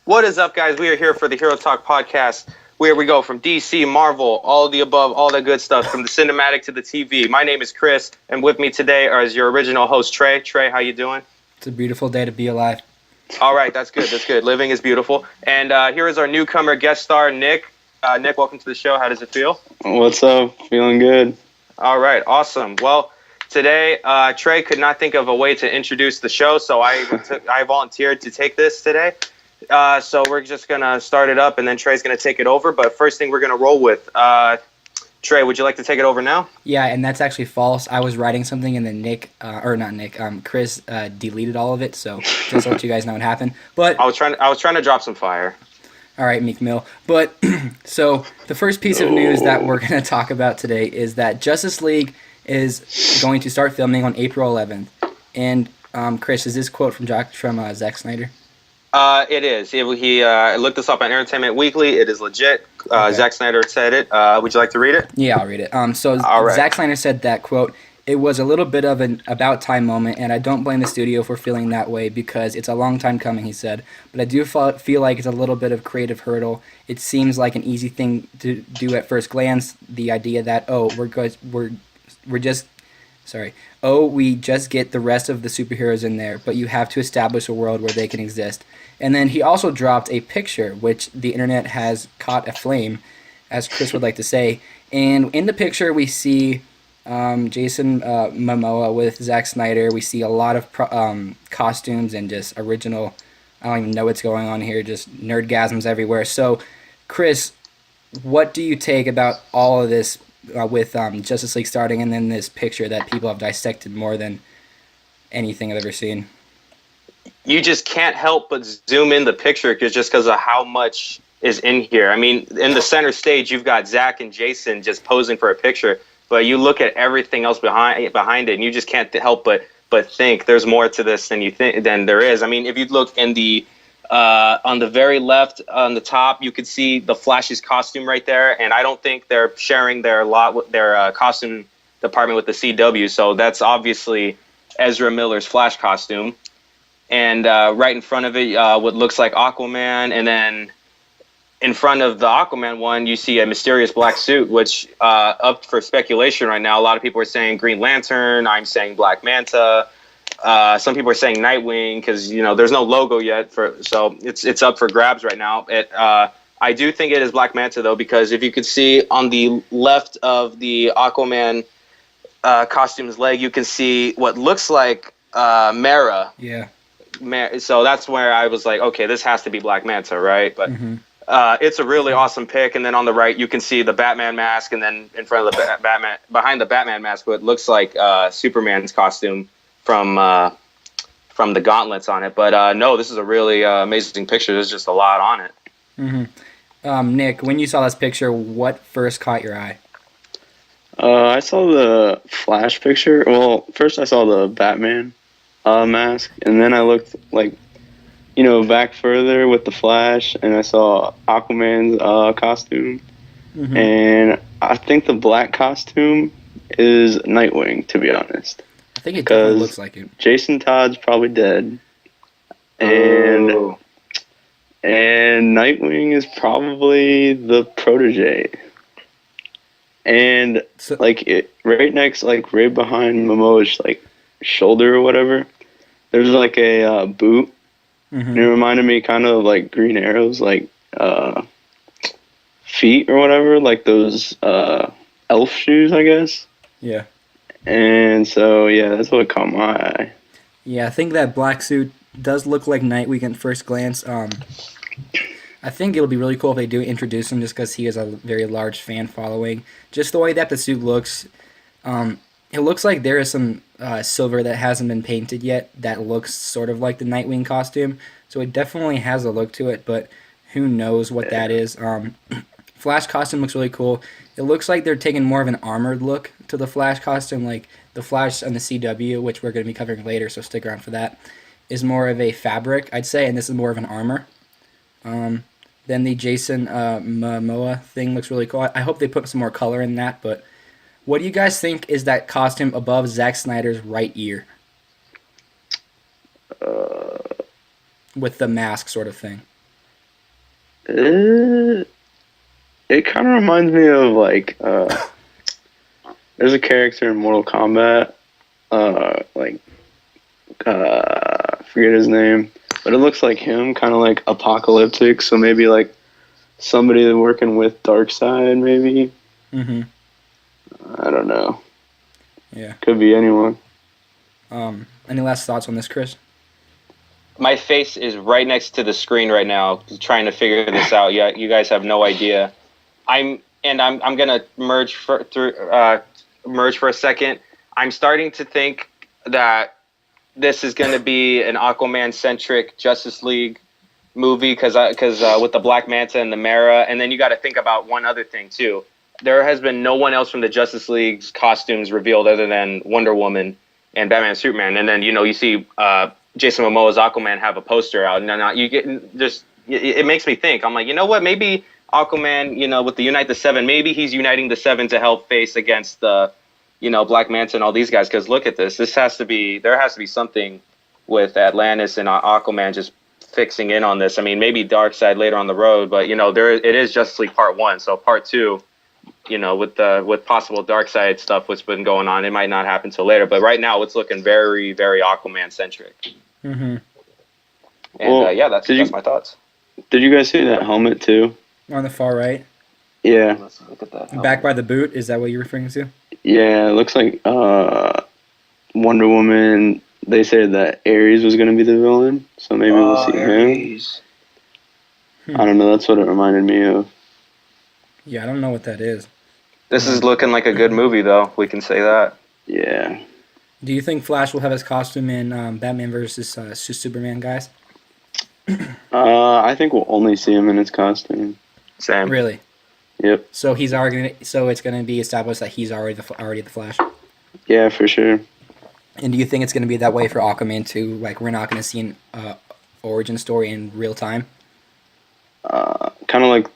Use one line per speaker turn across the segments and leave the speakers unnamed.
What is up, guys? We are here for the Hero Talk podcast, where we go from DC, Marvel, all the above, all that good stuff, from the cinematic to the TV. My name is Chris, and with me today is your original host, Trey. Trey, how you doing?
It's a beautiful day to be alive.
All right, that's good. That's good. Living is beautiful. And here is our newcomer guest star, Nick. Nick, welcome to the show. How does it feel?
What's up? Feeling good.
All right, awesome. Well, today, Trey could not think of a way to introduce the show, so I volunteered to take this today. So we're just going to start it up, and then Trey's going to take it over. But first thing we're going to roll with, Trey, would you like to take it over now?
Yeah, and that's actually false. I was writing something, and then Chris deleted all of it, so just to let you guys know what happened. But
I was trying to drop some fire.
All right, Meek Mill. But so the first piece of news that we're going to talk about today is that Justice League is going to start filming on April 11th. And Chris, is this quote from Zack Snyder?
It is. He looked this up on Entertainment Weekly. It is legit. Okay. Zack Snyder said it. Would you like to read it?
Yeah, I'll read it. Right. Zack Snyder said that, quote, "It was a little bit of an about-time moment, and I don't blame the studio for feeling that way because it's a long time coming," he said. "But I do feel like it's a little bit of creative hurdle. It seems like an easy thing to do at first glance, the idea that, we just get the rest of the superheroes in there, but you have to establish a world where they can exist." And then he also dropped a picture, which the internet has caught aflame, as Chris would like to say. And in the picture, we see Jason Momoa with Zack Snyder. We see a lot of costumes and just original, I don't even know what's going on here, just nerdgasms everywhere. So, Chris, what do you take about all of this with Justice League starting and then this picture that people have dissected more than anything I've ever seen?
You just can't help but zoom in the picture because of how much is in here. I mean, in the center stage, you've got Zach and Jason just posing for a picture, but you look at everything else behind it, and you just can't help but think there's more to this than there is. I mean, if you look in the on the very left, on the top, you could see the Flash's costume right there, and I don't think they're sharing their costume department with the CW, so that's obviously Ezra Miller's Flash costume. And right in front of it, what looks like Aquaman, and then in front of the Aquaman one, you see a mysterious black suit, which up for speculation right now. A lot of people are saying Green Lantern. I'm saying Black Manta. Some people are saying Nightwing because there's no logo yet, so it's up for grabs right now. I do think it is Black Manta though, because if you could see on the left of the Aquaman costume's leg, you can see what looks like Mara.
Yeah.
So that's where I was like, okay, this has to be Black Manta, right? But it's a really awesome pick. And then on the right, you can see the Batman mask, and then in front of the Batman, behind the Batman mask, what looks like Superman's costume from the gauntlets on it. But no, this is a really amazing picture. There's just a lot on it.
Mm-hmm. Nick, when you saw this picture, what first caught your eye?
I saw the Flash picture. Well, first I saw the Batman mask, and then I looked back further with the Flash, and I saw Aquaman's costume, and I think the black costume is Nightwing, to be honest.
I think it definitely looks like it.
Jason Todd's probably dead, and Nightwing is probably the protege, and
so,
right next, right behind Momoa's shoulder or whatever, there's a boot. And it reminded me kind of like Green Arrow's feet or whatever, like those elf shoes, I guess.
Yeah.
And so yeah, that's what caught my eye.
Yeah, I think that black suit does look like Nightwing at first glance. I think it'll be really cool if they do introduce him, just because he has a very large fan following. Just the way that the suit looks, it looks like there is some silver that hasn't been painted yet that looks sort of like the Nightwing costume. So it definitely has a look to it, but who knows what that is. Flash costume looks really cool. It looks like they're taking more of an armored look to the Flash costume, like the Flash on the CW, which we're going to be covering later, so stick around for that, is more of a fabric, I'd say, and this is more of an armor. Then the Jason Momoa thing looks really cool. I hope they put some more color in that, but what do you guys think is that costume above Zack Snyder's right ear?
With
the mask sort of thing.
It kind of reminds me of like there's a character in Mortal Kombat, like I forget his name, but it looks like him, kind of like apocalyptic. So maybe like somebody working with Darkseid, maybe.
Mm-hmm.
I don't know.
Yeah.
Could be anyone.
Any last thoughts on this, Chris?
My face is right next to the screen right now, trying to figure this out. Yeah, you guys have no idea. I'm gonna merge for a second. I'm starting to think that this is going to be an Aquaman centric Justice League movie because with the Black Manta and the Mara, and then you got to think about one other thing too. There has been no one else from the Justice League's costumes revealed other than Wonder Woman and Batman and Superman, and then you see Jason Momoa's Aquaman have a poster out, and now you get just it makes me think. I'm like, you know what? Maybe Aquaman, with the Unite the Seven, maybe he's uniting the Seven to help face against the Black Manta and all these guys. Because look at this. There has to be something with Atlantis and Aquaman just fixing in on this. I mean, maybe Darkseid later on the road, but it is Justice League Part 1. So Part 2, with possible Darkseid stuff what's been going on, it might not happen till later. But right now, it's looking very, very Aquaman centric.
Mm-hmm.
And that's my thoughts.
Did you guys see that helmet too?
On the far right,
Yeah.
Let's look at that.
back by the boot. Is that what you're referring to?
Yeah, it looks like Wonder Woman. They said that Ares was going to be the villain, so maybe we'll see
Ares.
him. I don't know. That's what it reminded me of.
Yeah, I don't know what that is.
This is looking like a good movie, though. We can say that.
Yeah.
Do you think Flash will have his costume in Batman versus Superman, guys?
I think we'll only see him in his costume.
Same.
Really?
Yep.
So it's gonna be established that he's already the Flash.
Yeah, for sure.
And do you think it's gonna be that way for Aquaman too? Like we're not gonna see an origin story in real time.
Kind of like,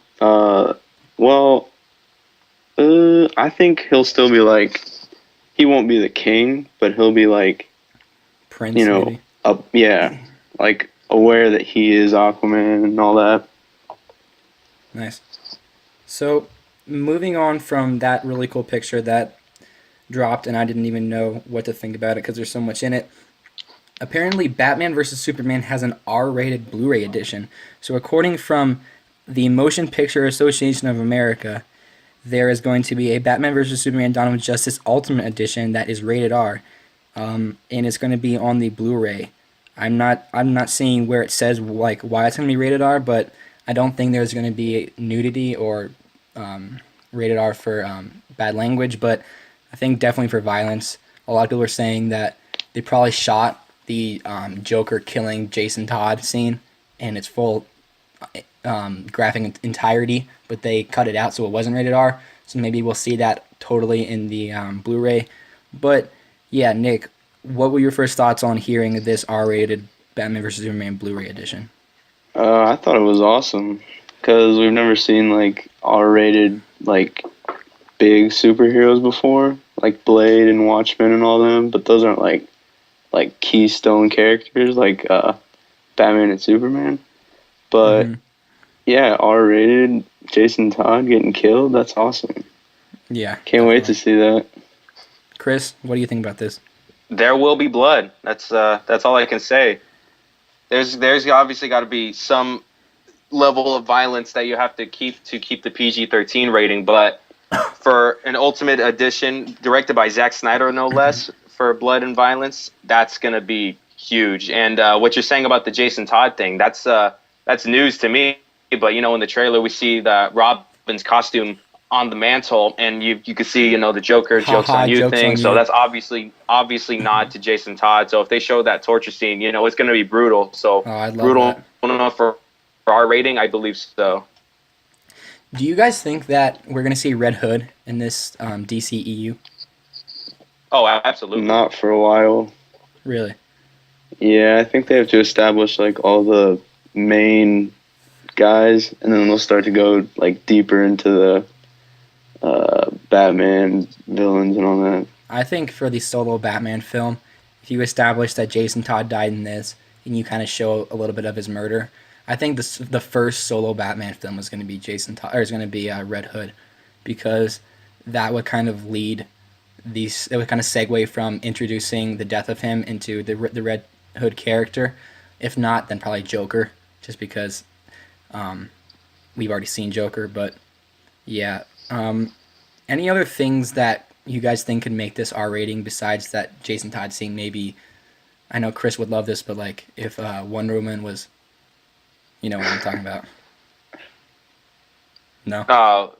I think he'll still be like, he won't be the king, but he'll be like,
Prince, maybe?
like aware that he is Aquaman and all that.
Nice. So, moving on from that really cool picture that dropped, and I didn't even know what to think about it because there's so much in it. Apparently, Batman vs. Superman has an R-rated Blu-ray edition. So, according from the Motion Picture Association of America, there is going to be a Batman vs. Superman Dawn of Justice Ultimate Edition that is rated R, and it's going to be on the Blu-ray. I'm not seeing where it says like why it's going to be rated R, but I don't think there's going to be nudity or rated R for bad language, but I think definitely for violence. A lot of people are saying that they probably shot the Joker killing Jason Todd scene, and it's full graphic entirety, but they cut it out so it wasn't rated R. So maybe we'll see that totally in the Blu-ray. But yeah, Nick, what were your first thoughts on hearing this R-rated Batman vs. Superman Blu-ray edition?
I thought it was awesome because we've never seen like R-rated like big superheroes before, like Blade and Watchmen and all them. But those aren't like keystone characters like Batman and Superman. But yeah, R-rated, Jason Todd getting killed. That's awesome.
Yeah,
can't wait to see that.
Chris, what do you think about this?
There will be blood. That's all I can say. There's obviously got to be some level of violence that you have to keep the PG-13 rating, but for an Ultimate Edition directed by Zack Snyder, no less, for blood and violence, that's gonna be huge. And what you're saying about the Jason Todd thing, that's news to me. But in the trailer we see the Robin's costume on the mantle, and you can see the Joker jokes on you thing. So that's obviously nod to Jason Todd. So if they show that torture scene, it's going to be brutal. So brutal enough for our rating, I believe so.
Do you guys think that we're going to see Red Hood in this DCEU?
Oh, absolutely.
Not for a while.
Really?
Yeah, I think they have to establish like all the main guys, and then they'll start to go like deeper into the Batman villains and all that.
I think for the solo Batman film, if you establish that Jason Todd died in this, and you kind of show a little bit of his murder, I think the first solo Batman film is going to be Jason Todd, or is going to be Red Hood, because that would kind of lead these. It would kind of segue from introducing the death of him into the Red Hood character. If not, then probably Joker, just because we've already seen Joker. But yeah, any other things that you guys think could make this R rating besides that Jason Todd scene? Maybe, I know Chris would love this, but like if Wonder Woman was, you know what I'm talking about. No.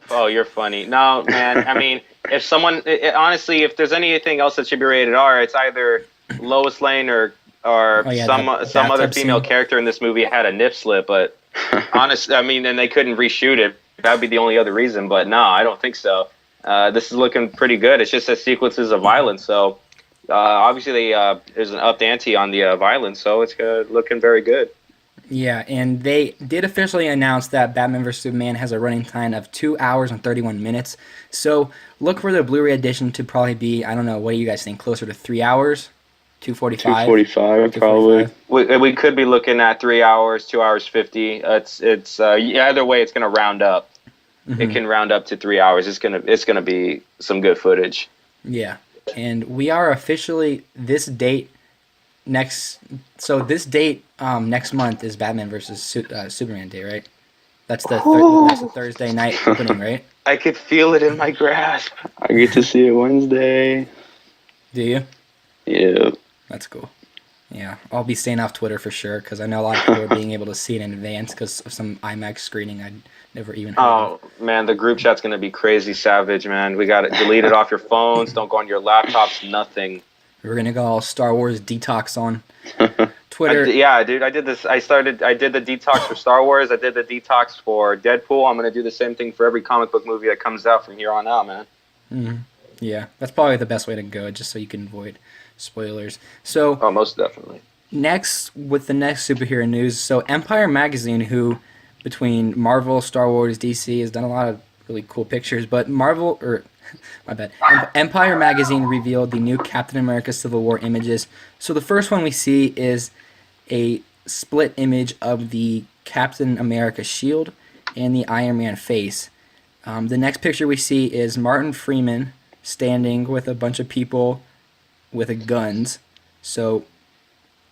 Oh, you're funny. No, man. I mean, if someone, honestly, if there's anything else that should be rated R, it's either Lois Lane or
Oh, yeah,
some
that
other
bathtub
female
scene.
character in this movie had a nip slip. But honestly, I mean, and they couldn't reshoot it. That'd be the only other reason. But no, I don't think so. This is looking pretty good. It's just that sequences of violence. So obviously, there's an upped ante on the violence. So it's looking very good.
Yeah, and they did officially announce that Batman vs Superman has a running time of 2 hours and 31 minutes. So look for the Blu-ray edition to probably be, I don't know, what do you guys think? Closer to 3 hours, 2:45.
2:45 probably.
We could be looking at 3 hours, 2 hours 50. It's either way, it's gonna round up. It can round up to 3 hours. It's gonna be some good footage.
Yeah, and we are officially this date next. So this date next month is Batman versus Superman Day, right? That's the Thursday night opening, right?
I could feel it in my grasp.
I get to see it Wednesday.
Do you?
Yeah.
That's cool. Yeah, I'll be staying off Twitter for sure because I know a lot of people are being able to see it in advance because of some IMAX screening I'd never even heard of.
Oh man, the group chat's gonna be crazy savage, man. We got to delete it off your phones. Don't go on your laptops. Nothing.
We're gonna go all Star Wars detox on Twitter.
Yeah, dude. I did this. I did the detox for Star Wars. I did the detox for Deadpool. I'm gonna do the same thing for every comic book movie that comes out from here on out, man.
Mm-hmm. Yeah, that's probably the best way to go, just so you can avoid spoilers. So,
Oh, most definitely.
next, with the next superhero news, so Empire Magazine, who between Marvel, Star Wars, DC, has done a lot of really cool pictures, but my bad, Empire Magazine revealed the new Captain America Civil War images. So the first one we see is a split image of the Captain America shield and the Iron Man face. The next picture we see is Martin Freeman standing with a bunch of people with guns. So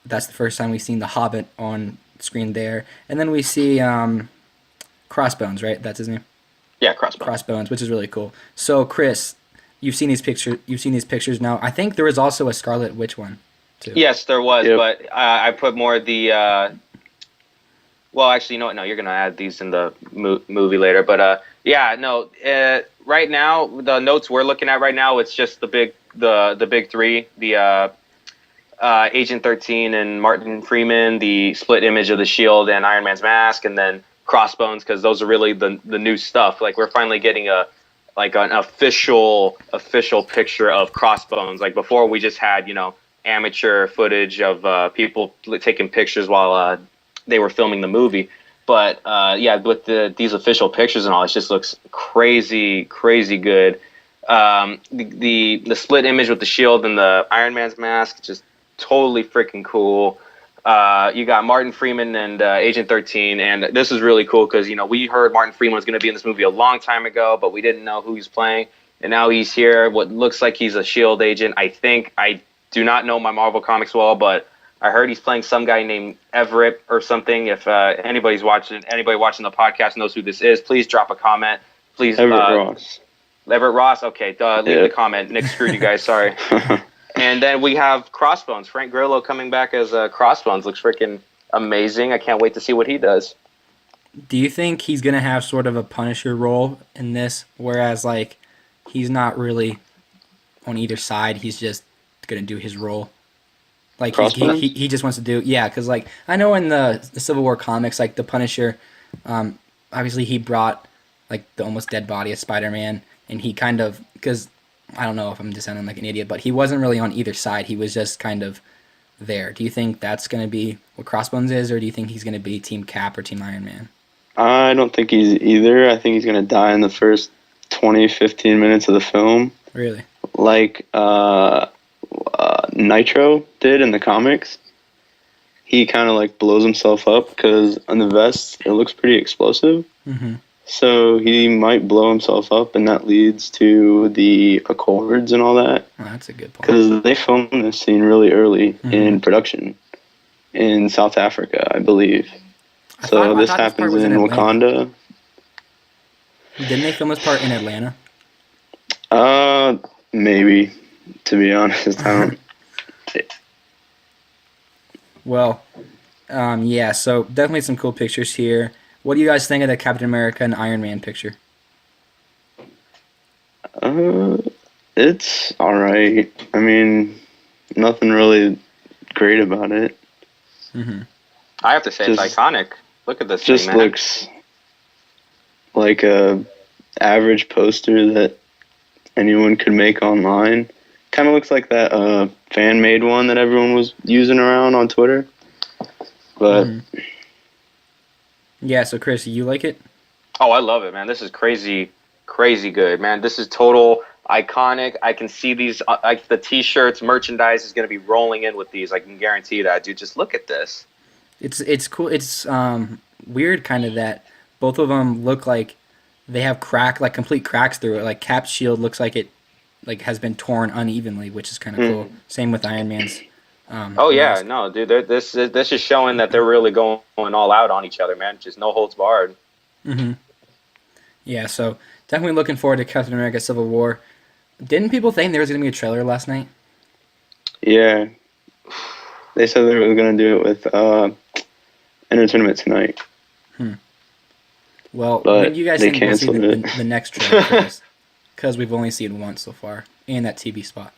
that's the first time we've seen the Hobbit on screen there. And then we see Crossbones, right? That's his name?
Yeah, Crossbones.
Crossbones, which is really cool. So Chris, you've seen these pictures now. I think there was also a Scarlet Witch one too.
Yes, there was,
Yep.
but I put more of the. Well, actually, you know what? No, you're gonna add these in the movie later. But yeah, no. Right now, the notes we're looking at right now, it's just the big three: the Agent 13 and Martin Freeman, the split image of the shield and Iron Man's mask, and then Crossbones, because those are really the new stuff. Like we're finally getting an official picture of Crossbones. Like before, we just had amateur footage of people taking pictures while they were filming the movie. But yeah, with these official pictures and all, it just looks crazy good. The split image with the shield and the Iron Man's mask, just totally freaking cool. You got Martin Freeman and Agent 13, and this is really cool because we heard Martin Freeman was going to be in this movie a long time ago, but we didn't know who he's playing, and now he's here. What looks like he's a Shield agent. I do not know my Marvel comics well, but I heard he's playing some guy named Everett or something. If anybody watching the podcast knows who this is, please drop a comment. Please,
Everett Ross.
Everett Ross. Okay, leave the comment. Nick screwed you guys. Sorry. And then we have Crossbones. Frank Grillo coming back as Crossbones. Looks freaking amazing. I can't wait to see what he does.
Do you think he's gonna have sort of a Punisher role in this, whereas like he's not really on either side? He's just gonna do his role. Like he just wants to do because like I know in the Civil War comics, like the Punisher, obviously he brought like the almost dead body of Spider-Man, and he kind of, because I don't know if I'm just sounding like an idiot, but he wasn't really on either side. He was just kind of there. Do you think that's going to be what Crossbones is, or do you think he's going to be Team Cap or Team Iron Man?
I don't think he's either. I think he's going to die in the first 20, 15 minutes of the film.
Really?
Like Nitro did in the comics. he kind of like blows himself up because on the vest it looks pretty explosive.
Mm-hmm.
So he might blow himself up, and that leads to the Accords and all that.
Oh, that's a good point.
Because they filmed this scene really early in production in South Africa, I believe.
I
So
thought
this
part
happens
was
in Wakanda.
Didn't they film this part in Atlanta?
Maybe. To be honest, I don't.
Well, yeah. So definitely some cool pictures here. What do you guys think of the Captain America and Iron Man picture?
It's all right. I mean, nothing really great about it.
Mm-hmm.
I have to say, it's iconic. Look at this
Just
thing, man.
looks like a average poster that anyone could make online. Kind of looks like that fan-made one that everyone was using around on Twitter. But
yeah, so Chris, you like it?
Oh, I love it, man. This is crazy, crazy good, man. This is total iconic. I can see these, like the T-shirts, merchandise is going to be rolling in with these. I can guarantee that, dude. Just look at this.
It's cool. It's weird, kind of that both of them look like they have complete cracks through it. Like Cap's shield looks like it has been torn unevenly, which is kind of cool. Same with Iron Man's.
Yeah, no, dude. This is showing that they're really going all out on each other, man. Just no holds barred.
Mm-hmm. Yeah, so definitely looking forward to Captain America: Civil War. Didn't people think there was going to be a trailer last night?
Yeah, they said they were going to do it with Entertainment Tonight.
Well,
but
when do you guys
they
think we'll see
canceled
the next trailer for this? Because we've only seen once so far, and that TV spot.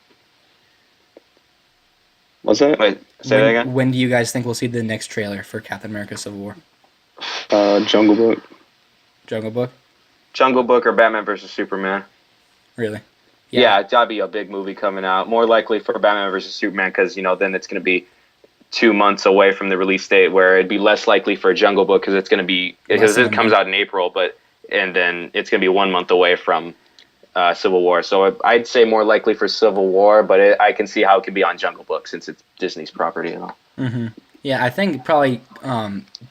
What's that?
Wait, say that again?
When do you guys think we'll see the next trailer for Captain America: Civil War?
Jungle Book.
Jungle Book?
Jungle Book or Batman versus Superman?
Really?
Yeah, that'd be a big movie coming out. More likely for Batman versus Superman because, then it's going to be 2 months away from the release date, where it'd be less likely for Jungle Book because it's going to be, because it comes out in April, and then it's going to be 1 month away from Civil War. So I'd say more likely for Civil War, but I can see how it could be on Jungle Book since it's Disney's property and all.
Mm-hmm. Yeah, I think probably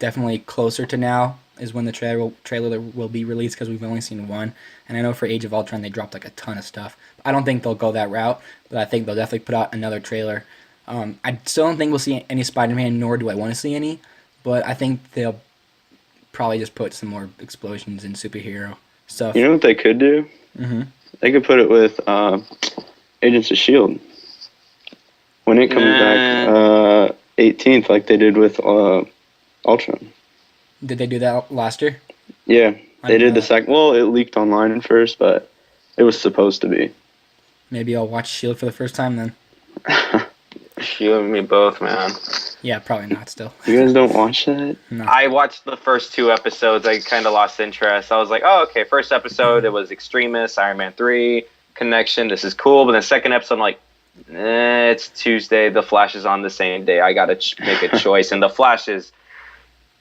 definitely closer to now is when the trailer will be released because we've only seen one. And I know for Age of Ultron they dropped like a ton of stuff. I don't think they'll go that route, but I think they'll definitely put out another trailer. I still don't think we'll see any Spider-Man, nor do I want to see any, but I think they'll probably just put some more explosions and superhero stuff.
You know what they could do?
Mm-hmm.
They could put it with Agents of S.H.I.E.L.D. when it comes back 18th, like they did with Ultron.
Did they do that last year?
Yeah, they did the second. Well, it leaked online first, but it was supposed to be.
Maybe I'll watch S.H.I.E.L.D. for the first time then.
You and me both, man.
Yeah, probably not still.
You guys don't watch that?
No.
I watched the first 2 episodes. I kind of lost interest. I was like, oh, okay, first episode, it was Extremis, Iron Man 3, Connection, this is cool. But the second episode, I'm like, it's Tuesday, The Flash is on the same day. I got to make a choice. And The Flash is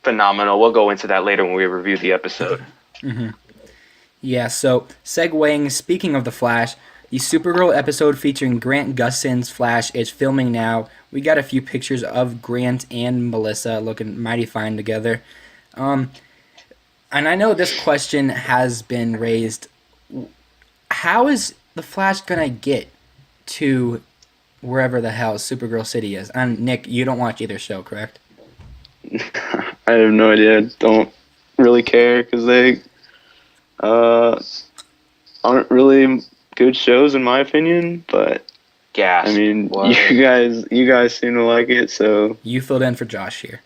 phenomenal. We'll go into that later when we review the episode.
Mm-hmm. Yeah, so segueing, speaking of The Flash, the Supergirl episode featuring Grant Gustin's Flash is filming now. We got a few pictures of Grant and Melissa looking mighty fine together. And I know this question has been raised. How is the Flash going to get to wherever the hell Supergirl City is? And Nick, you don't watch either show, correct?
I have no idea. Don't really care because they aren't really good shows in my opinion, but
Gas.
I mean,
What?
you guys seem to like it, so
You filled in for Josh here.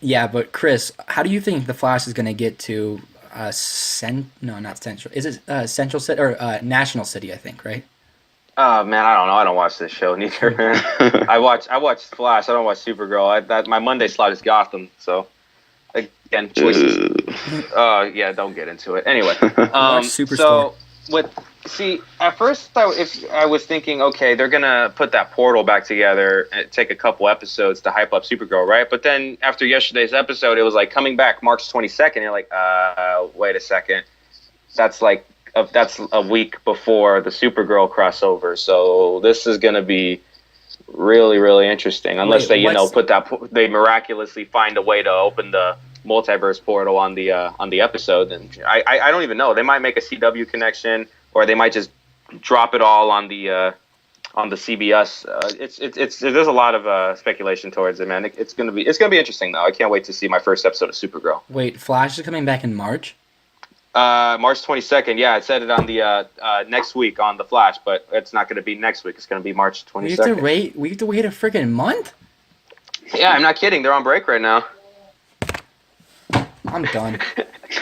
Yeah, but Chris, how do you think the Flash is going to get to not Central? Is it Central City or National City? I think, right?
Oh man, I don't know. I don't watch this show neither. Man. I watch Flash. I don't watch Supergirl. My Monday slot is Gotham. So again, choices. Yeah, don't get into it. Anyway,
Superstore.
at first if I was thinking, okay, they're gonna put that portal back together and take a couple episodes to hype up Supergirl, right? But then after yesterday's episode, it was like coming back March 22nd. You're like, wait a second, that's a week before the Supergirl crossover. So this is gonna be really, really interesting. Unless
Wait,
they miraculously find a way to open the multiverse portal on the episode. And I don't even know. They might make a CW connection, or they might just drop it all on the CBS. It's there's a lot of speculation towards it, man. It's gonna be interesting though. I can't wait to see my first episode of Supergirl.
Wait, Flash is coming back in March?
March 22nd. Yeah, it said it on the next week on the Flash, but it's not going to be next week. It's going to be March 22nd.
We have to wait a freaking month?
Yeah, I'm not kidding. They're on break right now.
I'm done.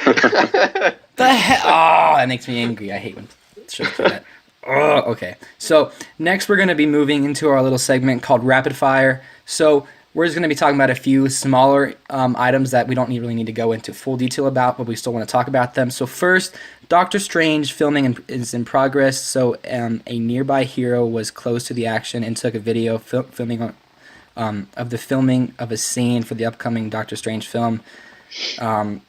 The hell? Oh, that makes me angry. I hate when shows do that. Oh, okay. So next we're going to be moving into our little segment called Rapid Fire. So we're just going to be talking about a few smaller items that we don't really need to go into full detail about, but we still want to talk about them. So first, Doctor Strange filming is in progress. So a nearby hero was close to the action and took a video filming of the filming of a scene for the upcoming Doctor Strange film.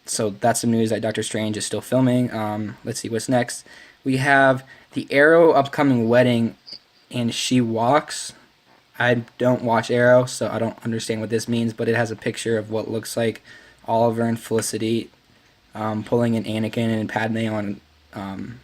So that's some news that Doctor Strange is still filming. Let's see what's next. We have the Arrow upcoming wedding, and she walks. I don't watch Arrow, so I don't understand what this means, but it has a picture of what looks like Oliver and Felicity pulling an Anakin and Padme on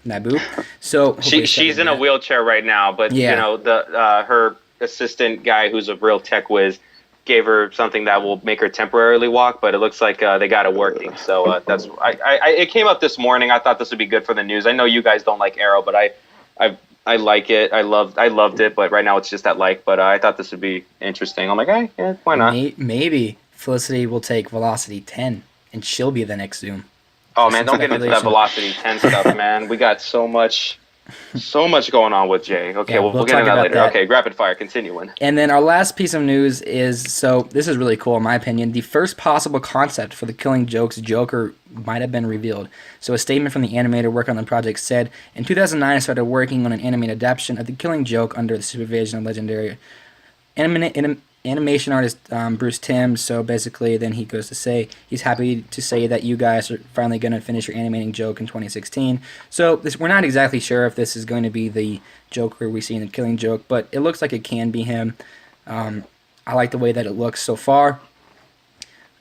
Naboo. So
she's in a wheelchair right now, but
yeah.
You know her assistant guy, who's a real tech whiz, gave her something that will make her temporarily walk, but it looks like they got it working. So that's it came up this morning. I thought this would be good for the news. I know you guys don't like Arrow, but I like it. I loved it, but right now it's just that like. But I thought this would be interesting. I'm like, hey, yeah, why not?
Maybe Felicity will take Velocity 10, and she'll be the next Zoom.
Oh man, don't get into that Velocity 10 stuff, man. We got so much going on with Jay. Okay,
Yeah,
we'll get into that later. Okay, rapid fire, continuing.
And then our last piece of news is, so this is really cool in my opinion, the first possible concept for the Killing Joke's Joker might have been revealed. So a statement from the animator working on the project said, in 2009 I started working on an animated adaptation of the Killing Joke under the supervision of legendary animation artist Bruce Timm. So basically then he goes to say he's happy to say that you guys are finally going to finish your animating Joke in 2016. So we're not exactly sure if this is going to be the Joker we see in the Killing Joke, but it looks like it can be him. I like the way that it looks so far.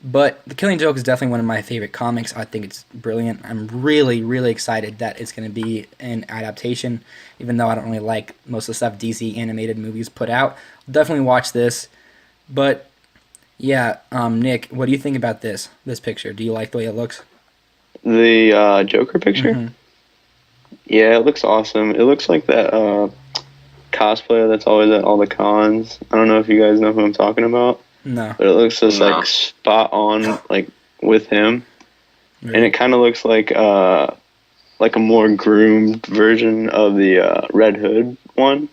But the Killing Joke is definitely one of my favorite comics. I think it's brilliant. I'm really, really excited that it's going to be an adaptation, even though I don't really like most of the stuff DC animated movies put out. I'll definitely watch this. But, yeah, Nick, what do you think about this picture? Do you like the way it looks?
The Joker picture?
Mm-hmm.
Yeah, it looks awesome. It looks like that cosplayer that's always at all the cons. I don't know if you guys know who I'm talking about.
No.
But it looks just like spot on, like with him. Really? And it kind of looks like a more groomed version of the Red Hood one.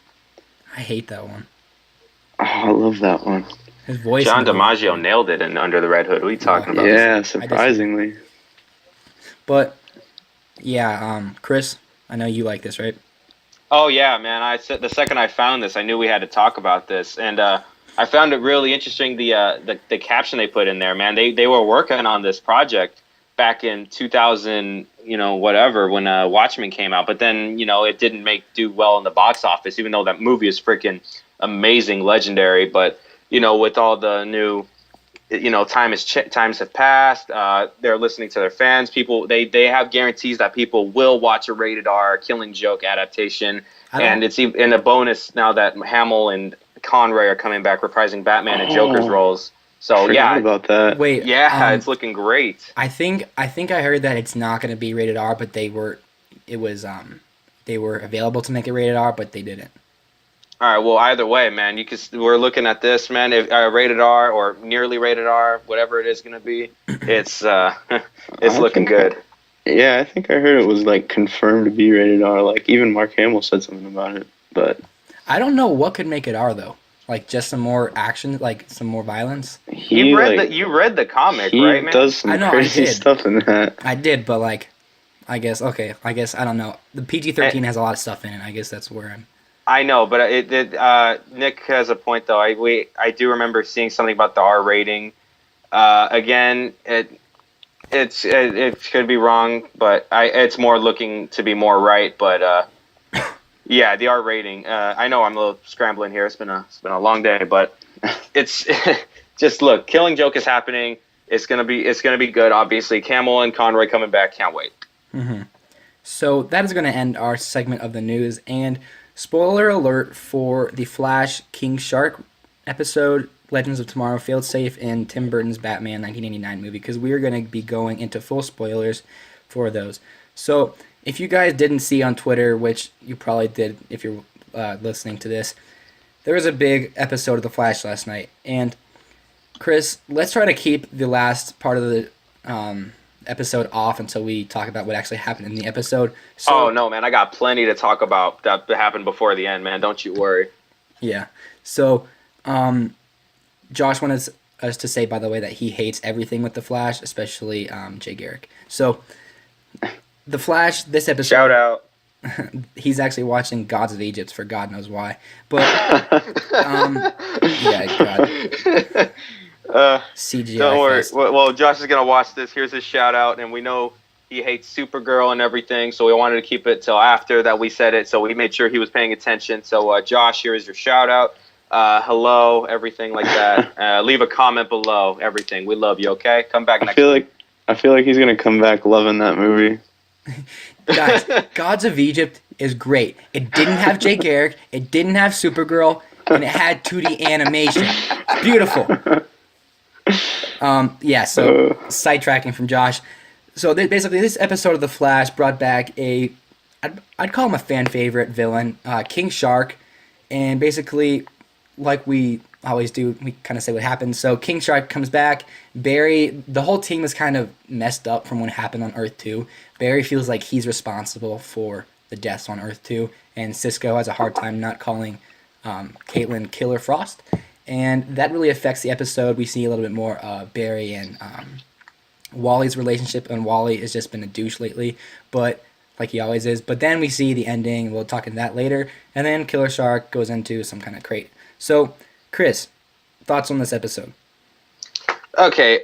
I hate that one.
Oh, I love that one.
His voice.
John DiMaggio nailed it in Under the Red Hood. What are you talking about?
Yeah, surprisingly.
But yeah, Chris, I know you like this, right?
Oh yeah, man! I said the second I found this, I knew we had to talk about this, and I found it really interesting. The caption they put in there, man. They were working on this project back in 2000, whatever, when Watchmen came out, but then it didn't do well in the box office, even though that movie is freaking amazing, legendary. But with all the new times have passed, they're listening to their fans. People they have guarantees that people will watch a rated R Killing Joke adaptation, and it's even a bonus now that Hamill and Conroy are coming back reprising Batman and Joker's roles. So yeah,
about that.
Wait,
yeah, it's looking great.
I think I heard that it's not going to be rated R, but they were available to make it rated R, but they didn't.
All right, well, either way, man, we're looking at this, man. If rated R or nearly rated R, whatever it is going to be, it's looking good.
I think I heard it was like confirmed to be rated R. Like even Mark Hamill said something about it, but
I don't know what could make it R though. Like just some more action, like some more violence.
You read the comic, right, man?
He does some crazy stuff in that.
I did, but I guess I don't know. The PG-13 has a lot of stuff in it. I guess that's where I'm.
I know, but Nick has a point though. I do remember seeing something about the R rating. Again, it could be wrong, but it's more looking to be more right. But Yeah, the R rating. I know I'm a little scrambling here. It's been a long day, but it's just look. Killing Joke is happening. It's gonna be good. Obviously, Camel and Conroy coming back. Can't wait.
So that is going to end our segment of the news. And spoiler alert for the Flash King Shark episode, Legends of Tomorrow, Failed Safe, and Tim Burton's Batman 1989 movie, because we are going to be going into full spoilers for those. So if you guys didn't see on Twitter, which you probably did if you're listening to this, there was a big episode of The Flash last night. And Chris, let's try to keep the last part of the episode off until we talk about what actually happened in the episode. So,
Oh no, man! I got plenty to talk about that happened before the end, man. Don't you worry.
yeah. So, Josh wanted us to say, by the way, that he hates everything with the Flash, especially Jay Garrick. So, the Flash, this episode,
Shout out.
he's actually watching Gods of Egypt for God knows why. But yeah, God, CGI.
Don't worry.
fest.
Well, Josh is gonna watch this. Here's his shout out, and we know he hates Supergirl and everything, so we wanted to keep it till after that we said it. So we made sure he was paying attention. So Josh, here is your shout out. Hello, everything like that. Leave a comment below. Everything. We love you. Okay, come back next.
I feel like he's gonna come back loving that movie.
Guys, Gods of Egypt is great. It didn't have Jay Garrick, it didn't have Supergirl, and it had 2D animation. It's beautiful. So sidetracking from Josh. So basically, this episode of The Flash brought back I'd call him a fan favorite villain, King Shark, and basically, like we always do, we kind of say what happened. So King Shark comes back. Barry, the whole team is kind of messed up from what happened on Earth 2. Barry feels like he's responsible for the deaths on Earth 2, and Cisco has a hard time not calling Caitlin Killer Frost. And that really affects the episode. We see a little bit more of Barry and Wally's relationship, and Wally has just been a douche lately, but like he always is. But then we see the ending. We'll talk into that later. And then Killer Shark goes into some kind of crate. So, Chris, thoughts on this episode?
Okay.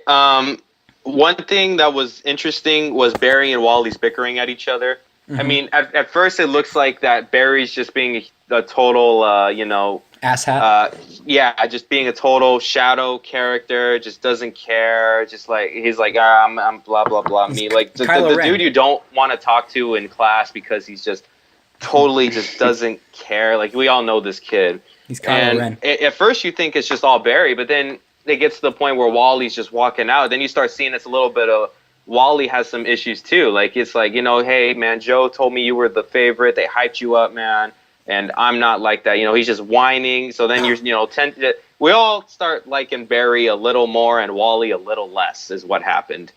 One thing that was interesting was Barry and Wally's bickering at each other. I mean, at first it looks like that Barry's just being a total,
Asshat?
yeah, just being a total shadow character, just doesn't care, just like, he's like, I'm blah, blah, blah, me. Like, the dude you don't want to talk to in class because he's just totally just doesn't care. Like, we all know this kid.
He's Kylo Ren.
At first you think it's just all Barry, but then it gets to the point where Wally's just walking out. Then you start seeing it's a little bit of Wally has some issues too. Like, it's like, hey, man, Joe told me you were the favorite. They hyped you up, man. And I'm not like that. He's just whining. So then we all start liking Barry a little more and Wally a little less is what happened.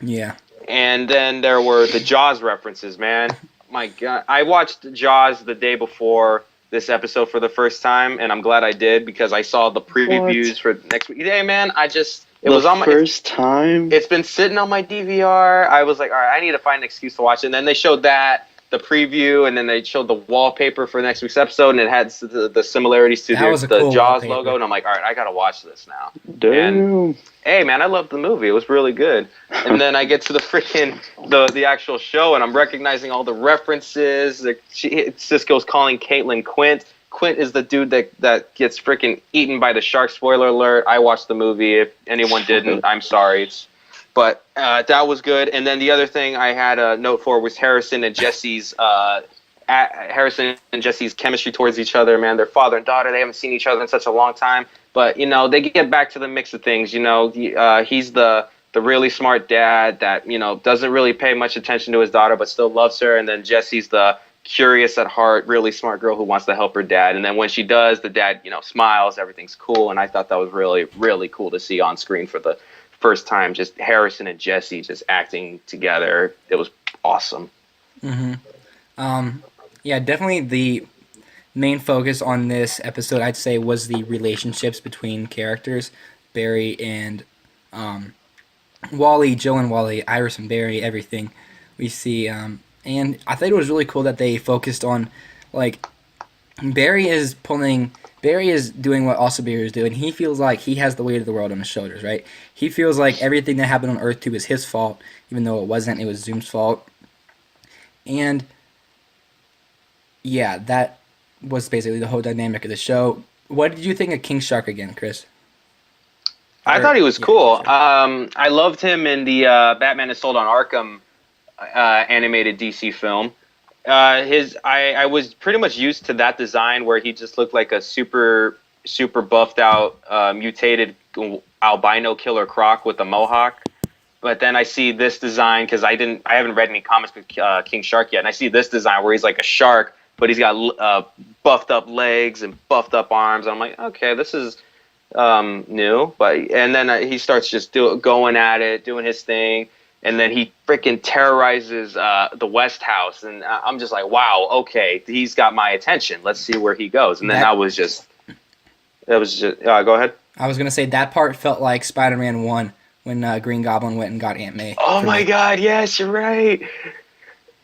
Yeah.
And then there were the Jaws references, man. My God. I watched Jaws the day before this episode for the first time, and I'm glad I did because I saw the previews for next week. Hey, man, it was on my
first time.
It's been sitting on my DVR. I was like, all right, I need to find an excuse to watch it. And then they showed the preview, and then they showed the wallpaper for next week's episode, and it had the similarities to the
cool
Jaws
wallpaper.
logo. And I'm like, all right, I gotta watch this now.
Damn.
And, hey, man, I loved the movie. It was really good. And then I get to the freaking the actual show, and I'm recognizing all the references. Cisco's calling Caitlin Quint. Quint is the dude that gets freaking eaten by the shark. Spoiler alert. I watched the movie. If anyone didn't, I'm sorry. But that was good. And then the other thing I had a note for was Harrison and Jesse's chemistry towards each other. Man, they're father and daughter. They haven't seen each other in such a long time. But they get back to the mix of things. He's the really smart dad that doesn't really pay much attention to his daughter, but still loves her. And then Jesse's the curious at heart, really smart girl who wants to help her dad. And then when she does, the dad smiles. Everything's cool. And I thought that was really, really cool to see on screen for the first time, just Harrison and Jesse just acting together. It was awesome.
Yeah, definitely the main focus on this episode, I'd say, was the relationships between characters, Barry and Wally, Joe and Wally, Iris and Barry, everything we see. And I think it was really cool that they focused on, like, Barry is doing what all superheroes do, and he feels like he has the weight of the world on his shoulders, right? He feels like everything that happened on Earth 2 is his fault, even though it wasn't. It was Zoom's fault. And yeah, that was basically the whole dynamic of the show. What did you think of King Shark again, Chris?
I
Or
thought he was
yeah, King
cool.
Shark.
I loved him in the Batman is Sold on Arkham animated DC film. I was pretty much used to that design where he just looked like a super buffed out mutated albino Killer Croc with a mohawk. But then I see this design because I haven't read any comics with King Shark yet, and I see this design where he's like a shark, but he's got buffed up legs and buffed up arms. And I'm like, okay, this is new. But and then he starts just going at it, doing his thing, and then he freaking terrorizes the West House, and I'm just like, wow, okay, he's got my attention. Let's see where he goes. And then
That
that was just go ahead.
I was gonna say that part felt like Spider-Man 1 when Green Goblin went and got Aunt May.
Oh
For
my
me.
God, yes, you're right.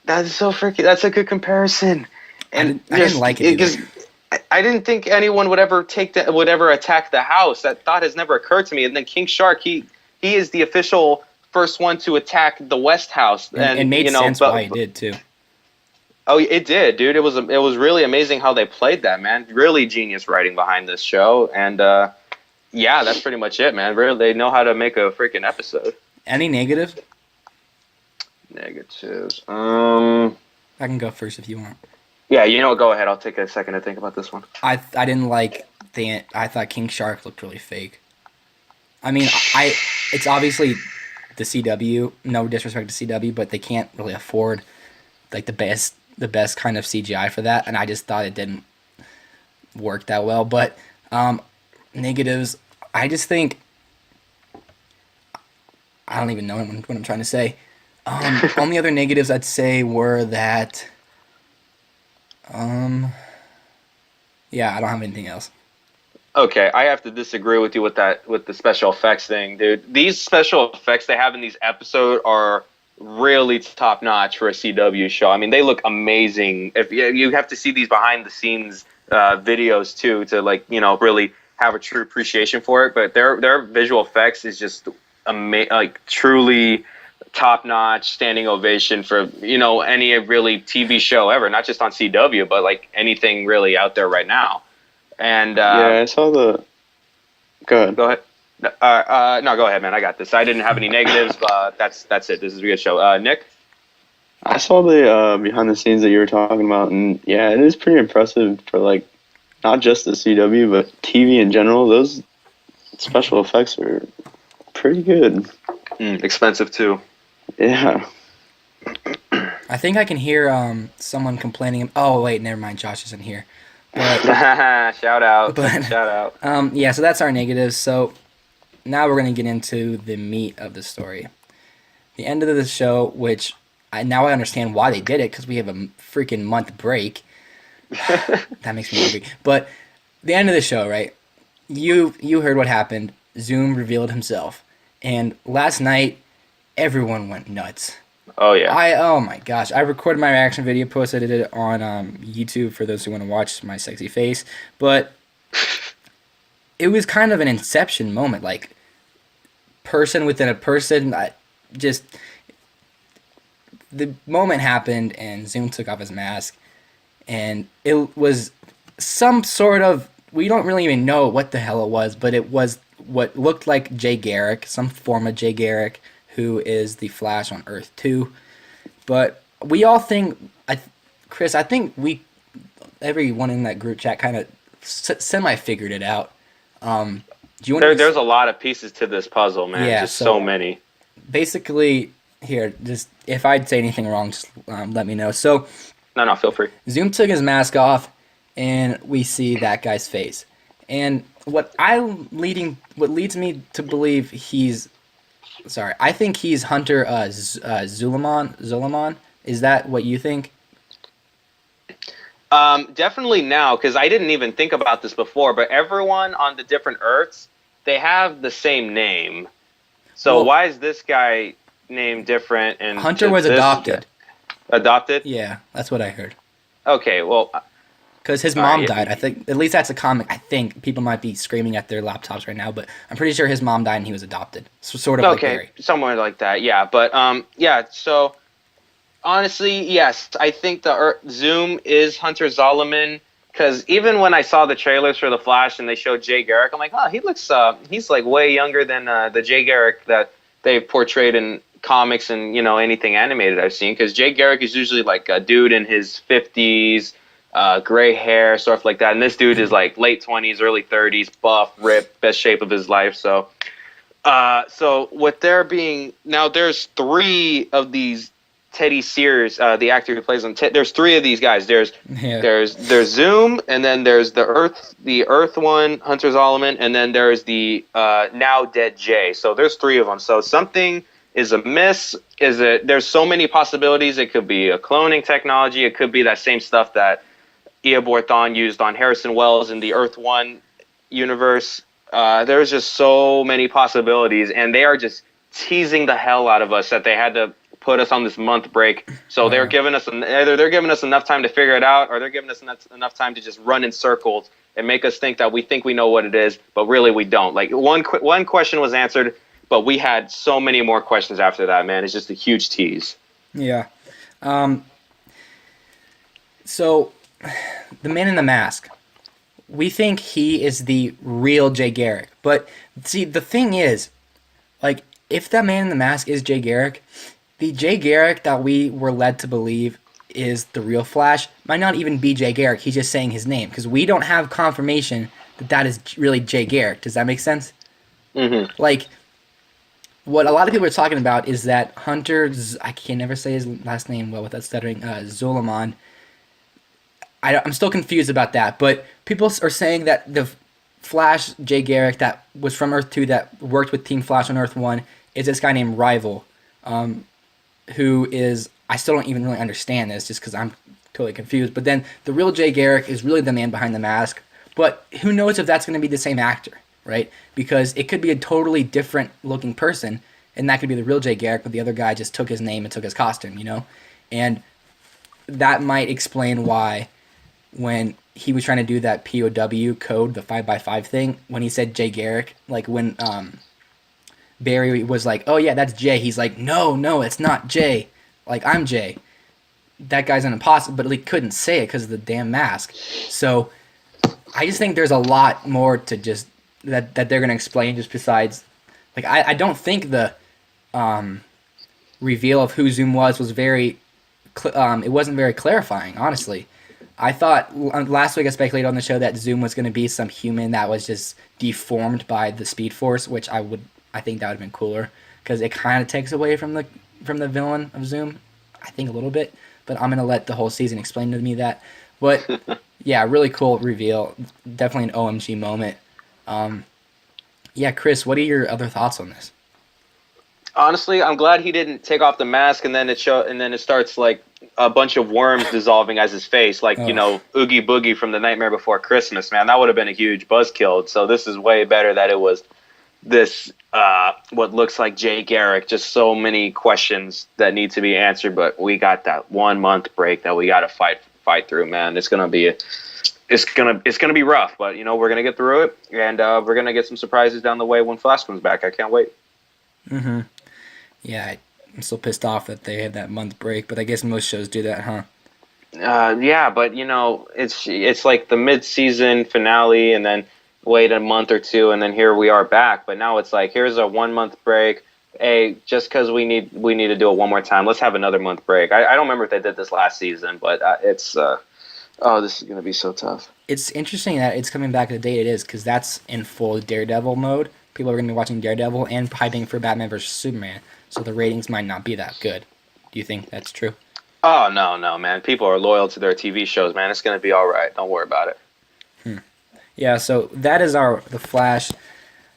That's so freaking. That's a good comparison. And
I didn't like it either.
because I didn't think anyone would ever attack the house. That thought has never occurred to me. And then King Shark, he is the official first one to attack the West House,
And it made sense why he did too.
Oh, it did, dude. It was really amazing how they played that, man. Really genius writing behind this show, and yeah, that's pretty much it, man. Really, they know how to make a freaking episode.
Any negatives?
Negatives.
I can go first if you want.
Yeah, you know what? Go ahead. I'll take a second to think about this one.
I didn't like I thought King Shark looked really fake. I mean, it's obviously the CW. No disrespect to CW, but they can't really afford like the best kind of CGI for that, and I just thought it didn't work that well. But negatives, I just think I don't even know what I'm trying to say. Only other negatives I'd say were that yeah, I don't have anything else.
Okay, I have to disagree with you with the special effects thing, dude. These special effects they have in these episodes are really top notch for a CW show. I mean, they look amazing. If you have to see these behind the scenes videos too to really have a true appreciation for it. But their visual effects is just truly top notch, standing ovation for any really TV show ever, not just on CW, but like anything really out there right now. And
Yeah, I saw the. Go ahead.
go ahead. No, go ahead, man. I got this. I didn't have any negatives. That's it. This is a good show. Nick?
I saw the behind the scenes that you were talking about, and yeah, it is pretty impressive for like not just the CW but TV in general. Those special effects are pretty good.
Expensive too.
Yeah.
I think I can hear someone complaining. Oh wait, never mind. Josh isn't here. But
Shout out.
But-
Shout out.
yeah, so that's our negatives. So now we're gonna get into the meat of the story, the end of the show, which now I understand why they did it because we have a freaking month break. That makes me angry. But the end of the show, right? You heard what happened. Zoom revealed himself, and last night everyone went nuts.
Oh yeah.
Oh my gosh! I recorded my reaction video, posted it on YouTube for those who want to watch my sexy face. But it was kind of an inception moment, like person within a person. The moment happened, and Zoom took off his mask, and it was some sort of, we don't really even know what the hell it was, but it was what looked like Jay Garrick, some form of Jay Garrick, who is the Flash on Earth 2. But we all think, Chris, I think everyone in that group chat kind of semi-figured it out. Do you want
There's a lot of pieces to this puzzle, man.
Yeah,
just so many.
Basically, here, just if I'd say anything wrong, just let me know. So
No, feel free.
Zoom took his mask off, and we see that guy's face. And what leads me to believe I think he's Hunter Zulaman. Is that what you think?
Definitely now, because I didn't even think about this before, but everyone on the different Earths, they have the same name. So
Well,
why is this guy named different? And
Hunter was adopted.
Adopted?
Yeah, that's what I heard.
Okay, well,
Because his mom died. I think, at least that's a comic. I think people might be screaming at their laptops right now, but I'm pretty sure his mom died and he was adopted. So sort of like
okay,
Barry.
somewhere like that, yeah. But yeah, so Honestly, yes. I think the Zoom is Hunter Zolomon because even when I saw the trailers for the Flash and they showed Jay Garrick, I'm like, oh, he looks he's like way younger than the Jay Garrick that they've portrayed in comics and anything animated I've seen. Because Jay Garrick is usually like a dude in his 50s, gray hair, stuff like that, and this dude is like late 20s, early 30s, buff, ripped, best shape of his life. So with there being now, there's three of these Teddy Sears, the actor who plays him. There's three of these guys.
Yeah.
There's Zoom, and then there's the Earth one, Hunter Zolomon, and then there's the now dead Jay. So there's three of them. So something is amiss. There's so many possibilities. It could be a cloning technology. It could be that same stuff that Eobor Thawne used on Harrison Wells in the Earth One universe. There's just so many possibilities, and they are just teasing the hell out of us that they had to put us on this month break. So they're giving us either they're giving us enough time to figure it out, or they're giving us enough time to just run in circles and make us think that we think we know what it is, but really we don't. Like one question was answered, but we had so many more questions after that. Man, it's just a huge tease.
Yeah. So, the Man in the Mask. We think he is the real Jay Garrick. But, see, the thing is, like, if that Man in the Mask is Jay Garrick, the Jay Garrick that we were led to believe is the real Flash might not even be Jay Garrick. He's just saying his name. Because we don't have confirmation that is really Jay Garrick. Does that make sense?
Mm-hmm.
Like, what a lot of people are talking about is that Hunter, I can never say his last name well without stuttering, Zolomon. I'm still confused about that, but people are saying that the Flash Jay Garrick that was from Earth 2 that worked with Team Flash on Earth 1 is this guy named Rival, who is, I still don't even really understand this just because I'm totally confused, but then the real Jay Garrick is really the man behind the mask, but who knows if that's going to be the same actor, right? Because it could be a totally different looking person, and that could be the real Jay Garrick, but the other guy just took his name and took his costume, And that might explain why when he was trying to do that POW code, the 5x5 thing, when he said Jay Garrick, like when Barry was like, oh yeah, that's Jay, he's like, no, it's not Jay. Like, I'm Jay. That guy's an imposter, but he couldn't say it because of the damn mask. So I just think there's a lot more to just that they're going to explain just besides, like, I don't think the reveal of who Zoom was very, it wasn't very clarifying, honestly. I thought last week I speculated on the show that Zoom was going to be some human that was just deformed by the Speed Force, which I think that would have been cooler because it kind of takes away from the villain of Zoom, I think a little bit. But I'm gonna let the whole season explain to me that. But yeah, really cool reveal. Definitely an OMG moment. Yeah, Chris, what are your other thoughts on this?
Honestly, I'm glad he didn't take off the mask and then it starts like a bunch of worms dissolving as his face, like Oogie Boogie from The Nightmare Before Christmas. Man, that would have been a huge buzzkill. So this is way better that it was this what looks like Jay Garrick. Just so many questions that need to be answered, but we got that 1 month break that we got to fight through. Man, it's gonna be rough, but we're gonna get through it, and we're gonna get some surprises down the way when Flash comes back. I can't wait.
Mm-hmm. Yeah, I'm still pissed off that they have that month break, but I guess most shows do that, huh?
Yeah, but it's like the mid-season finale, and then wait a month or two, and then here we are back. But now it's like, here's a 1 month break. Hey, just because we need to do it one more time, let's have another month break. I don't remember if they did this last season, but this is gonna be so tough.
It's interesting that it's coming back the date it is, because that's in full Daredevil mode. People are gonna be watching Daredevil and hyping for Batman vs Superman, so the ratings might not be that good. Do you think that's true?
Oh no, man! People are loyal to their TV shows, man. It's gonna be all right. Don't worry about it.
Yeah, so that is the Flash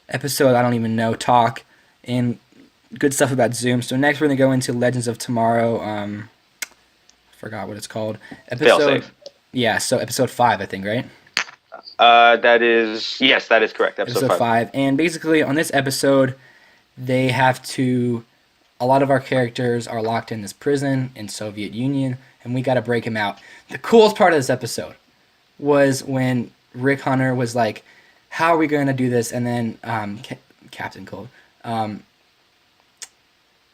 episode, I don't even know, talk, and good stuff about Zoom. So next we're going to go into Legends of Tomorrow. I forgot what it's called.
Failsafe.
Yeah, so episode 5, I think, right?
That is correct. Episode
5. And basically on this episode, they have to, a lot of our characters are locked in this prison in Soviet Union, and we got to break them out. The coolest part of this episode was when Rick Hunter was like, how are we going to do this? And then Captain Cold.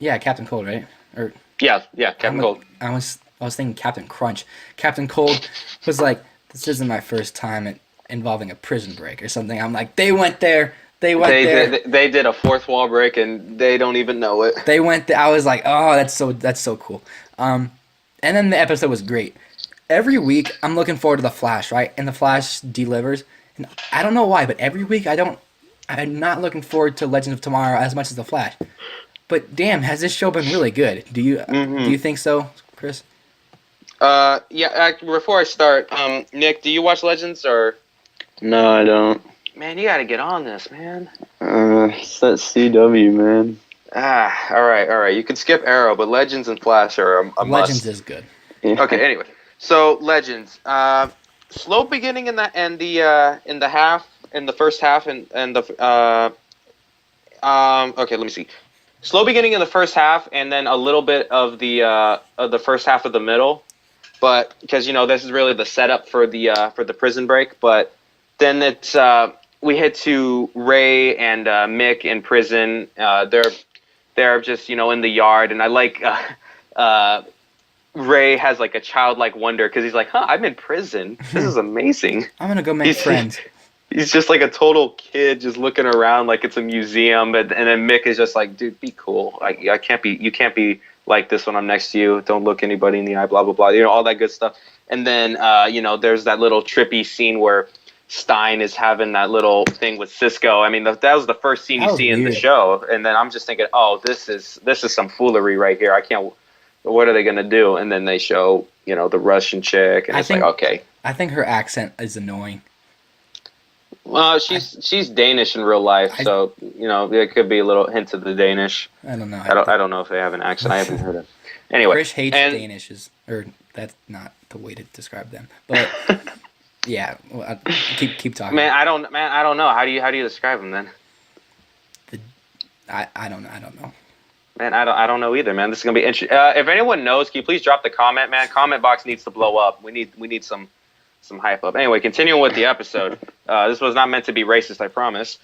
Captain Cold, right? Or
Yeah, Captain Cold.
I was thinking Captain Crunch. Captain Cold was like, this isn't my first time involving a prison break or something. I'm like, they went there. They went there.
They did a fourth wall break and they don't even know it.
They went there. I was like, oh, that's so cool. And then the episode was great. Every week I'm looking forward to the Flash, right? And the Flash delivers. And I don't know why, but every week I'm not looking forward to Legends of Tomorrow as much as the Flash. But damn, has this show been really good? Do you think so, Chris?
Before I start, Nick, do you watch Legends or?
No, I don't.
Man, you got to get on this, man.
It's that CW, man.
All right. You can skip Arrow, but Legends and Flash are a must.
Legends is good.
Yeah.
Okay, anyway. So Legends, slow beginning in the first half, and the okay, let me see. Slow beginning in the first half, and then a little bit of the first half of the middle, but because this is really the setup for the prison break. But then it's we hit to Ray and Mick in prison. They're just in the yard, and I like Ray has like a childlike wonder because he's like, I'm in prison. This is amazing.
I'm gonna go make friends.
He's just like a total kid, just looking around like it's a museum, and then Mick is just like, dude, be cool. Like, you can't be like this when I'm next to you. Don't look anybody in the eye. Blah blah blah. All that good stuff. And then there's that little trippy scene where Stein is having that little thing with Cisco. I mean, that was the first scene you see in the show, and then I'm just thinking, oh, this is some foolery right here. I can't. What are they gonna do? And then they show the Russian chick, and like, okay.
I think her accent is annoying.
Well, she's Danish in real life, so there could be a little hint of the Danish.
I don't know.
I don't know if they have an accent. I haven't heard it. Anyway,
Chris hates Danishes, or that's not the way to describe them. But yeah, well, keep talking.
Man, I don't know. How do you describe them then?
I don't know.
Man, I don't know either, man. This is gonna be interesting. If anyone knows, can you please drop the comment, man? Comment box needs to blow up. We need some hype up. Anyway, continuing with the episode. This was not meant to be racist, I promise.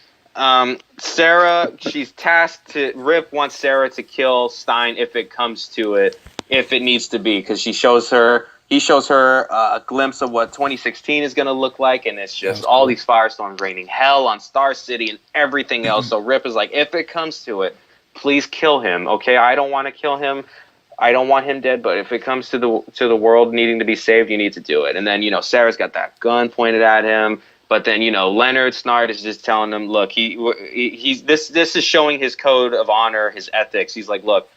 Sarah, she's tasked to. Rip wants Sarah to kill Stein if it comes to it, if it needs to be, because he shows her a glimpse of what 2016 is going to look like, and it's just all these firestorms raining hell on Star City and everything else. So Rip is like, if it comes to it, please kill him, okay? I don't want to kill him. I don't want him dead, but if it comes to the world needing to be saved, you need to do it. And then, Sarah's got that gun pointed at him, but then, Leonard Snart is just telling him, look, he's this is showing his code of honor, his ethics. He's like, look,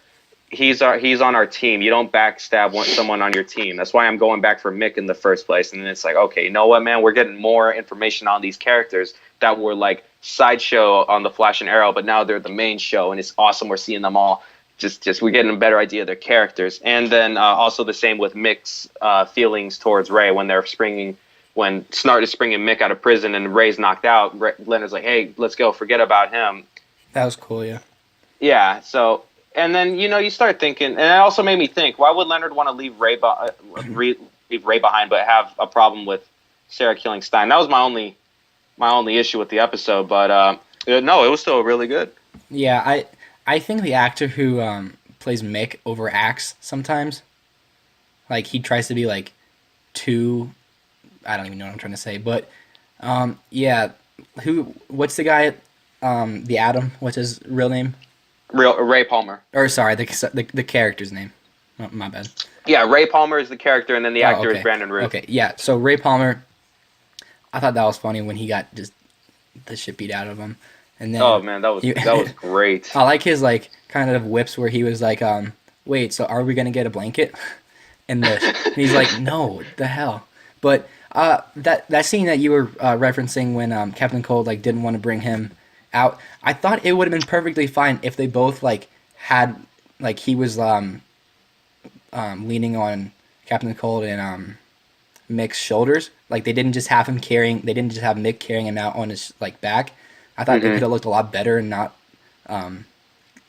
he's on our team. You don't backstab someone on your team. That's why I'm going back for Mick in the first place. And then it's like, okay, you know what, man? We're getting more information on these characters that were like sideshow on the Flash and Arrow, but now they're the main show, and it's awesome. We're seeing them all. Just we're getting a better idea of their characters. And then also the same with Mick's feelings towards Ray when Snart is springing Mick out of prison and Ray's knocked out. Leonard's like, hey, let's go. Forget about him.
That was cool, yeah.
Yeah, so, and then, you start thinking, and it also made me think, why would Leonard want to leave Ray behind but have a problem with Sarah killing Stein? That was my only issue with the episode, but no, it was still really good.
Yeah, I think the actor who plays Mick overacts sometimes. Like, he tries to be, like, too... I don't even know what I'm trying to say. But, yeah. What's the guy the Atom? What's his real name?
Ray Palmer.
Or, sorry, the character's name. Oh, my bad.
Yeah, Ray Palmer is the character, and then the actor is Brandon Root.
Okay, yeah. So, Ray Palmer, I thought that was funny when he got just the shit beat out of him. And then,
oh man, that was great.
I like his like kind of whips where he was like, wait, so are we gonna get a blanket? And he's like, no, what the hell. But that scene that you were referencing when Captain Cold like didn't want to bring him out, I thought it would have been perfectly fine if they both like had like he was leaning on Captain Cold and Mick's shoulders. Like they didn't just have Mick carrying him out on his like back. I thought it could have looked a lot better and not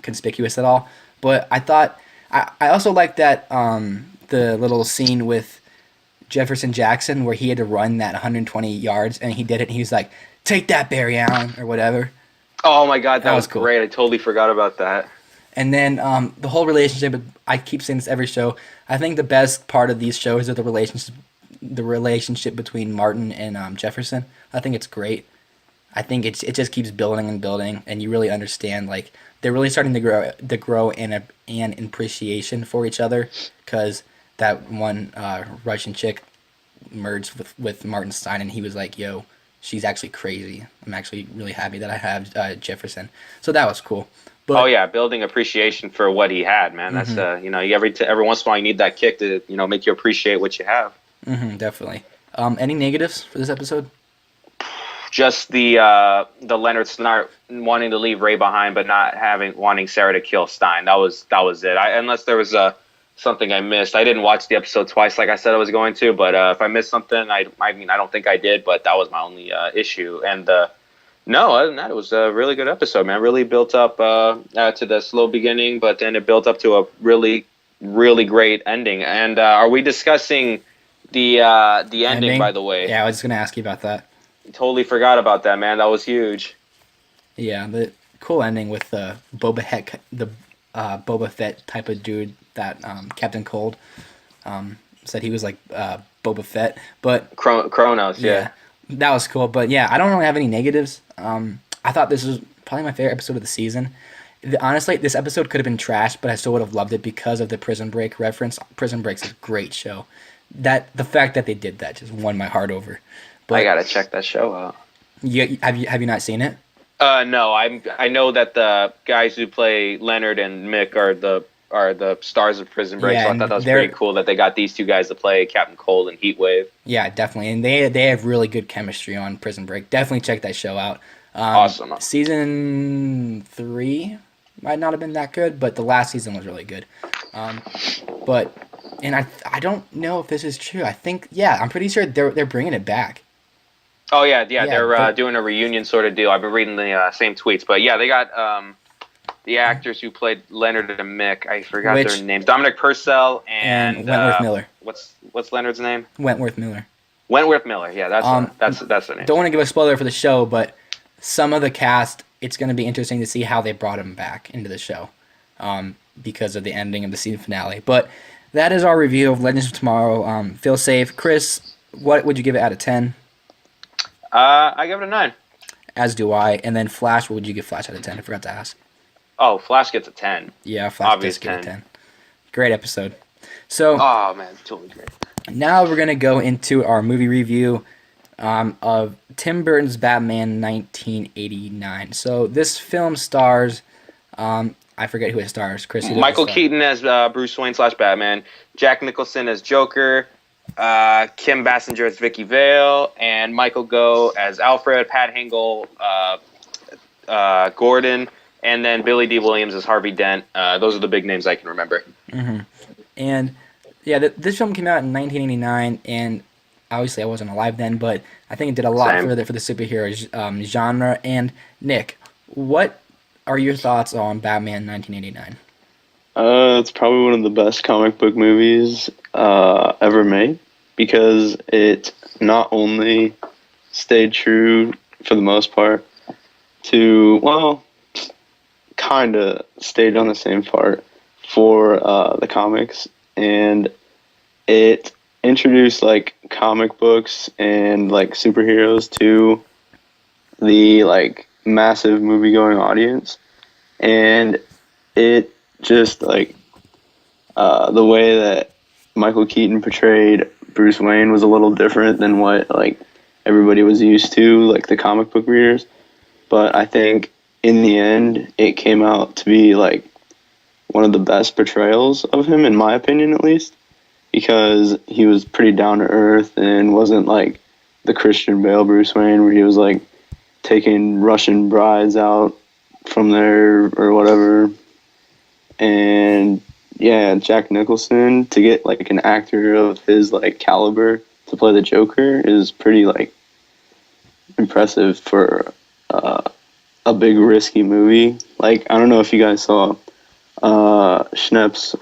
conspicuous at all. But I thought I also liked that the little scene with Jefferson Jackson where he had to run that 120 yards and he did it. And he was like, "Take that, Barry Allen," or whatever.
Oh my God, that was cool. Great! I totally forgot about that.
And then the whole relationship. I keep saying this every show. I think the best part of these shows are the relationship between Martin and Jefferson. I think it's great. I think it just keeps building and building, and you really understand like they're really starting to grow an appreciation for each other because that one Russian chick merged with Martin Stein, and he was like, "Yo, she's actually crazy. I'm actually really happy that I have Jefferson." So that was cool.
Oh
But
yeah, building appreciation for what he had, man. That's every once in a while you need that kick to make you appreciate what you have.
definitely. Any negatives for this episode?
Just the Leonard Snart wanting to leave Ray behind, but not wanting Sarah to kill Stein. That was it. Unless there was something I missed. I didn't watch the episode twice, like I said I was going to. But if I missed something, I mean I don't think I did. But that was my only issue. And no, other than that, it was a really good episode, man. Really built up to the slow beginning, but then it built up to a really, really great ending. And are we discussing the ending, by the way?
Yeah, I was just gonna ask you about that.
Totally forgot about that, man. That was huge.
Yeah, the cool ending with the Boba Fett type of dude that Captain Cold said he was like Boba Fett, but
Kronos, yeah.
that was cool. But yeah, I don't really have any negatives. I thought this was probably my favorite episode of the season. Honestly, this episode could have been trash, but I still would have loved it because of the Prison Break reference. Prison Break's a great show. The fact that they did that just won my heart over. But
I gotta check that show out.
Have you not seen it?
No, I know that the guys who play Leonard and Mick are the stars of Prison Break.
Yeah,
so I thought that was pretty cool that they got these two guys to play Captain Cold and Heatwave.
Yeah, definitely, and they have really good chemistry on Prison Break. Definitely check that show out.
Awesome.
Season 3 might not have been that good, but the last season was really good. But I don't know if this is true. I'm pretty sure they're bringing it back.
Oh yeah, they're doing a reunion sort of deal. I've been reading the same tweets, but yeah, they got the actors who played Leonard and Mick. I forgot their names. Dominic Purcell and
Wentworth Miller.
What's Leonard's name?
Wentworth Miller.
Wentworth Miller. Yeah, that's their name.
Don't want to give a spoiler for the show, but some of the cast, it's going to be interesting to see how they brought him back into the show, because of the ending of the season finale. But that is our review of Legends of Tomorrow. Feel safe, Chris. What would you give it out of 10?
I give it a 9.
As do I. And then Flash, what would you give Flash out of 10? I forgot to ask.
Oh, Flash gets a 10.
Yeah, Flash does get a 10. Great episode. So,
oh man, totally great.
Now we're gonna go into our movie review of Tim Burton's Batman 1989. So this film stars, I forget who it stars. Chris.
Michael Keaton as Bruce Wayne / Batman. Jack Nicholson as Joker. Kim Basinger as Vicky Vale, and Michael Gough as Alfred. Pat Hingle, Gordon, and then Billy D. Williams as Harvey Dent. Those are the big names I can remember.
Mm-hmm. And yeah, this film came out in 1989, and obviously I wasn't alive then, but I think it did a lot for the superhero genre. And Nick, what are your thoughts on Batman 1989?
It's probably one of the best comic book movies ever made, because it not only stayed true for the most part to, well, kind of stayed on the same part for the comics, and it introduced like comic books and like superheroes to the like massive movie going audience, and it just like the way that Michael Keaton portrayed Bruce Wayne was a little different than what like everybody was used to, like the comic book readers. But I think in the end, it came out to be like one of the best portrayals of him, in my opinion, at least, because he was pretty down to earth and wasn't like the Christian Bale Bruce Wayne, where he was like taking Russian brides out from there or whatever. And yeah, Jack Nicholson, to get like an actor of his like caliber to play the Joker is pretty like impressive for a big risky movie. Like, I don't know if you guys saw Schnepp's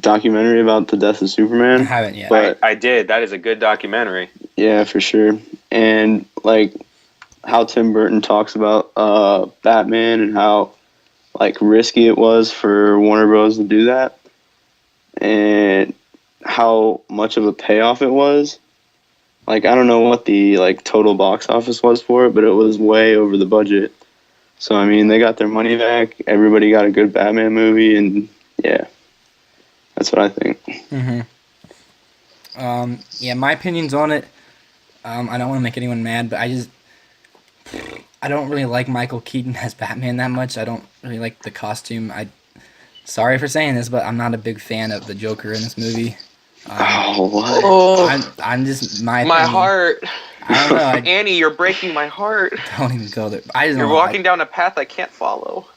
documentary about the death of Superman.
I haven't yet.
But
I did. That is a good documentary.
yeah, for sure. And like how Tim Burton talks about Batman, and how like risky it was for Warner Bros. To do that, and how much of a payoff it was. Like, I don't know what the like total box office was for it, but it was way over the budget. So I mean, they got their money back. Everybody got a good Batman movie, and yeah, that's what I think.
Mm-hmm. Yeah, my opinions on it. I don't want to make anyone mad, but I don't really like Michael Keaton as Batman that much. I don't really like the costume. Sorry for saying this, but I'm not a big fan of the Joker in this movie.
What?
Oh,
I'm just my
my
opinion.
heart.
I don't know.
Annie, you're breaking my heart.
Don't even go there. I just
You're
don't know,
walking down a path I can't follow.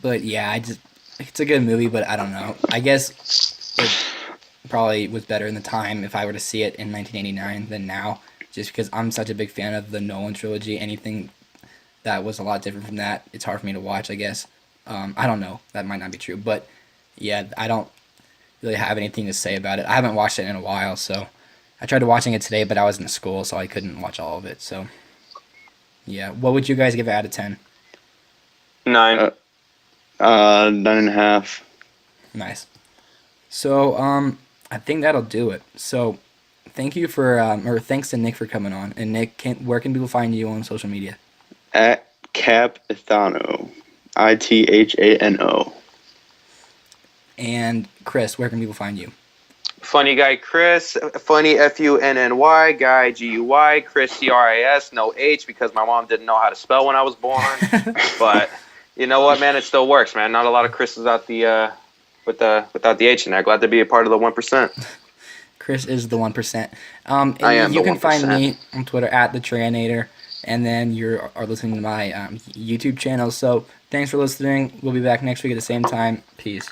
But yeah, it's a good movie, but I don't know. I guess it probably was better in the time if I were to see it in 1989 than now, just because I'm such a big fan of the Nolan trilogy. Anything that was a lot different from that, it's hard for me to watch, I guess. I don't know. That might not be true, but yeah, I don't really have anything to say about it. I haven't watched it in a while, so I tried watching it today, but I was in school, so I couldn't watch all of it. So yeah, what would you guys give it out of 10?
9.
9.5.
Nice. So, I think that'll do it. So, thank you or thanks to Nick for coming on. And Nick, where can people find you on social media?
At Cap Ithano, Ithano.
And Chris, where can people find you?
Funny guy Chris, funny Funny guy Guy, Chris Cris, no H because my mom didn't know how to spell when I was born. But you know what, man, it still works, man. Not a lot of Chris's out without the H in there. Glad to be a part of the 1%.
Chris is the 1%. And
I am
you
the
can find
1%.
me on Twitter at the Treynator, and then you are listening to my YouTube channel. So thanks for listening. We'll be back next week at the same time. Peace.